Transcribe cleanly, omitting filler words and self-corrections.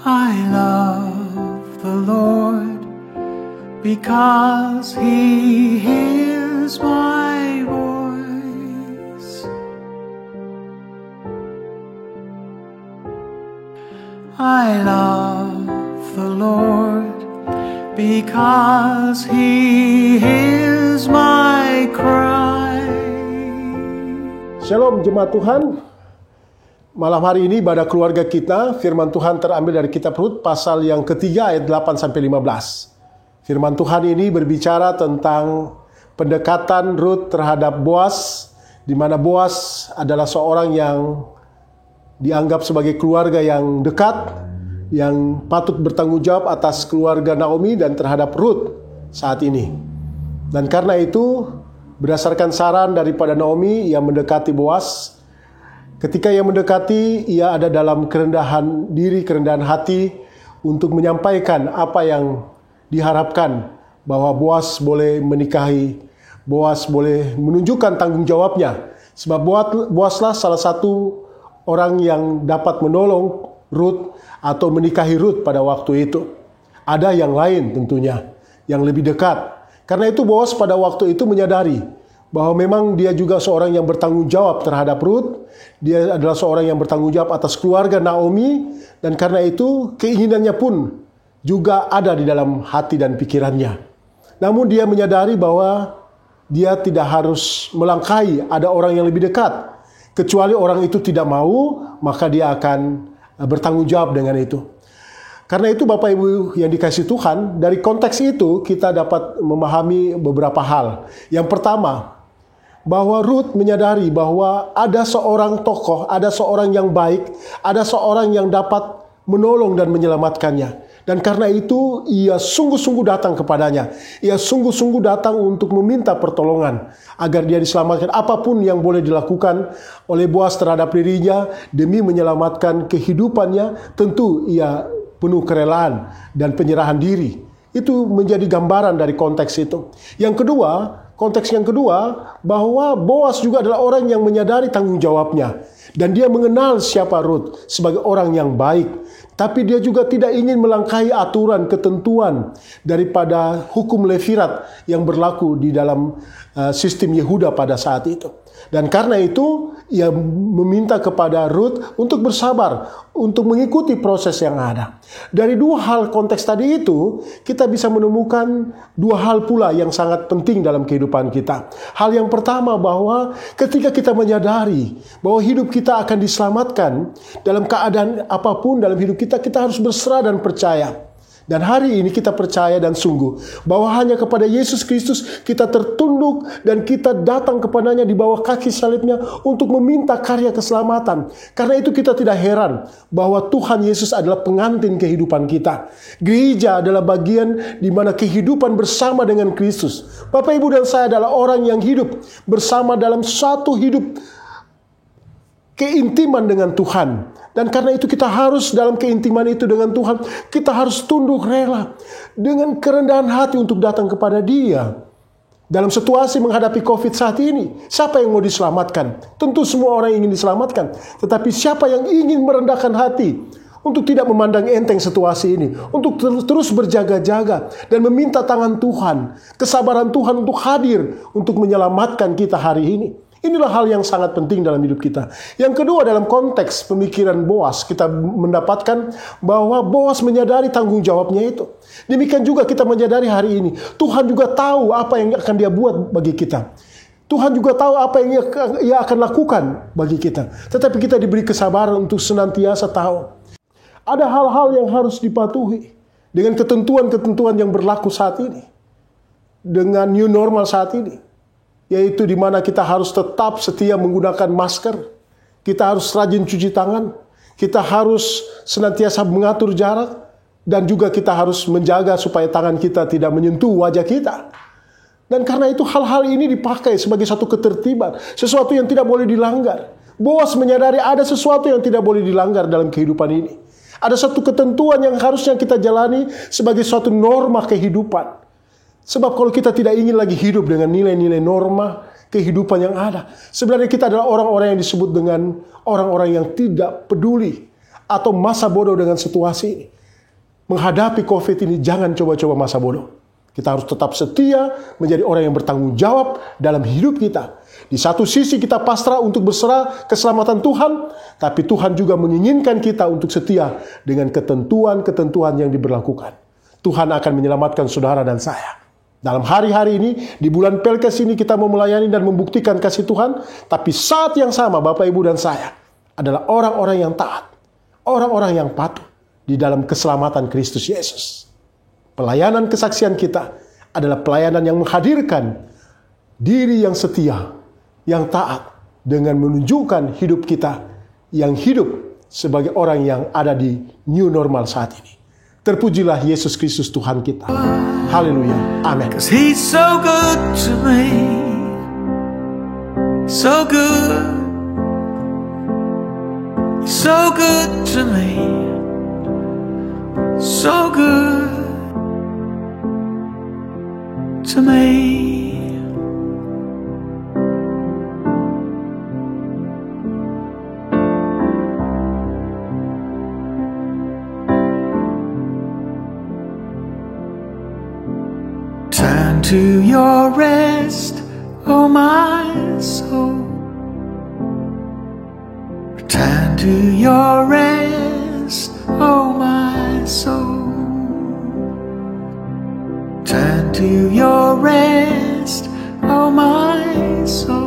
I love the Lord because He hears my voice. I love the Lord because He hears my cry. Shalom jemaat Tuhan. Malam hari ini pada keluarga kita, firman Tuhan terambil dari kitab Rut pasal yang ketiga ayat 8-15. Firman Tuhan ini berbicara tentang pendekatan Rut terhadap Boaz, di mana Boaz adalah seorang yang dianggap sebagai keluarga yang dekat, yang patut bertanggung jawab atas keluarga Naomi dan terhadap Rut saat ini. Dan karena itu, berdasarkan saran daripada Naomi, ia mendekati Boaz. Ketika ia mendekati, ia ada dalam kerendahan diri, kerendahan hati untuk menyampaikan apa yang diharapkan, bahwa Boaz boleh menikahi, Boaz boleh menunjukkan tanggung jawabnya. Sebab Boazlah salah satu orang yang dapat menolong Rut atau menikahi Rut pada waktu itu. Ada yang lain tentunya, yang lebih dekat. Karena itu Boaz pada waktu itu menyadari bahwa memang dia juga seorang yang bertanggung jawab terhadap Rut. Dia adalah seorang yang bertanggung jawab atas keluarga Naomi. Dan karena itu keinginannya pun juga ada di dalam hati dan pikirannya. Namun dia menyadari bahwa dia tidak harus melangkahi ada orang yang lebih dekat. Kecuali orang itu tidak mau, maka dia akan bertanggung jawab dengan itu. Karena itu Bapak Ibu yang dikasihi Tuhan, dari konteks itu kita dapat memahami beberapa hal. Yang pertama, bahwa Rut menyadari bahwa ada seorang tokoh, ada seorang yang baik, ada seorang yang dapat menolong dan menyelamatkannya. Dan karena itu ia sungguh-sungguh datang kepadanya. Ia sungguh-sungguh datang untuk meminta pertolongan agar dia diselamatkan. Apapun yang boleh dilakukan oleh Boaz terhadap dirinya demi menyelamatkan kehidupannya, tentu ia penuh kerelaan dan penyerahan diri. Itu menjadi gambaran dari konteks itu. Yang kedua, konteks yang kedua, bahwa Boaz juga adalah orang yang menyadari tanggung jawabnya. Dan dia mengenal siapa Rut sebagai orang yang baik. Tapi dia juga tidak ingin melangkahi aturan, ketentuan daripada hukum Levirat yang berlaku di dalam sistem Yehuda pada saat itu. Dan karena itu, ia meminta kepada Rut untuk bersabar, untuk mengikuti proses yang ada. Dari dua hal konteks tadi itu, kita bisa menemukan dua hal pula yang sangat penting dalam kehidupan kita. Hal yang pertama, bahwa ketika kita menyadari bahwa hidup kita akan diselamatkan, dalam keadaan apapun dalam hidup kita, kita harus berserah dan percaya. Dan hari ini kita percaya dan sungguh bahwa hanya kepada Yesus Kristus kita tertunduk dan kita datang kepadanya di bawah kaki salibnya untuk meminta karya keselamatan. Karena itu kita tidak heran bahwa Tuhan Yesus adalah pengantin kehidupan kita. Gereja adalah bagian di mana kehidupan bersama dengan Kristus. Bapak, Ibu, dan saya adalah orang yang hidup bersama dalam satu hidup keintiman dengan Tuhan. Dan karena itu kita harus dalam keintiman itu dengan Tuhan, kita harus tunduk rela dengan kerendahan hati untuk datang kepada Dia. Dalam situasi menghadapi COVID saat ini, siapa yang mau diselamatkan? Tentu semua orang ingin diselamatkan. Tetapi siapa yang ingin merendahkan hati untuk tidak memandang enteng situasi ini, untuk terus berjaga-jaga dan meminta tangan Tuhan, kesabaran Tuhan untuk hadir untuk menyelamatkan kita hari ini. Inilah hal yang sangat penting dalam hidup kita. Yang kedua, dalam konteks pemikiran Boaz, kita mendapatkan bahwa Boaz menyadari tanggung jawabnya itu. Demikian juga kita menyadari hari ini, Tuhan juga tahu apa yang akan Dia buat bagi kita. Tuhan juga tahu apa yang Ia akan lakukan bagi kita. Tetapi kita diberi kesabaran untuk senantiasa tahu. Ada hal-hal yang harus dipatuhi dengan ketentuan-ketentuan yang berlaku saat ini. Dengan new normal saat ini. Yaitu di mana kita harus tetap setia menggunakan masker. Kita harus rajin cuci tangan. Kita harus senantiasa mengatur jarak. Dan juga kita harus menjaga supaya tangan kita tidak menyentuh wajah kita. Dan karena itu hal-hal ini dipakai sebagai satu ketertiban. Sesuatu yang tidak boleh dilanggar. Boaz menyadari ada sesuatu yang tidak boleh dilanggar dalam kehidupan ini. Ada satu ketentuan yang harusnya kita jalani sebagai suatu norma kehidupan. Sebab kalau kita tidak ingin lagi hidup dengan nilai-nilai norma kehidupan yang ada, sebenarnya kita adalah orang-orang yang disebut dengan orang-orang yang tidak peduli atau masa bodoh dengan situasi ini. Menghadapi COVID ini jangan coba-coba masa bodoh. Kita harus tetap setia menjadi orang yang bertanggung jawab dalam hidup kita. Di satu sisi kita pasrah untuk berserah keselamatan Tuhan, tapi Tuhan juga menginginkan kita untuk setia dengan ketentuan-ketentuan yang diberlakukan. Tuhan akan menyelamatkan saudara dan saya. Dalam hari-hari ini, di bulan Pelkes ini kita mau melayani dan membuktikan kasih Tuhan, tapi saat yang sama Bapak, Ibu, dan saya adalah orang-orang yang taat, orang-orang yang patuh di dalam keselamatan Kristus Yesus. Pelayanan kesaksian kita adalah pelayanan yang menghadirkan diri yang setia, yang taat, dengan menunjukkan hidup kita yang hidup sebagai orang yang ada di new normal saat ini. Terpujilah Yesus Kristus Tuhan kita. Haleluya. Amin. 'Cause He's so good to me. So good. So good to me. So good to me. Turn to your rest, oh my soul. Return to your rest, oh my soul. Turn to your rest, oh my soul.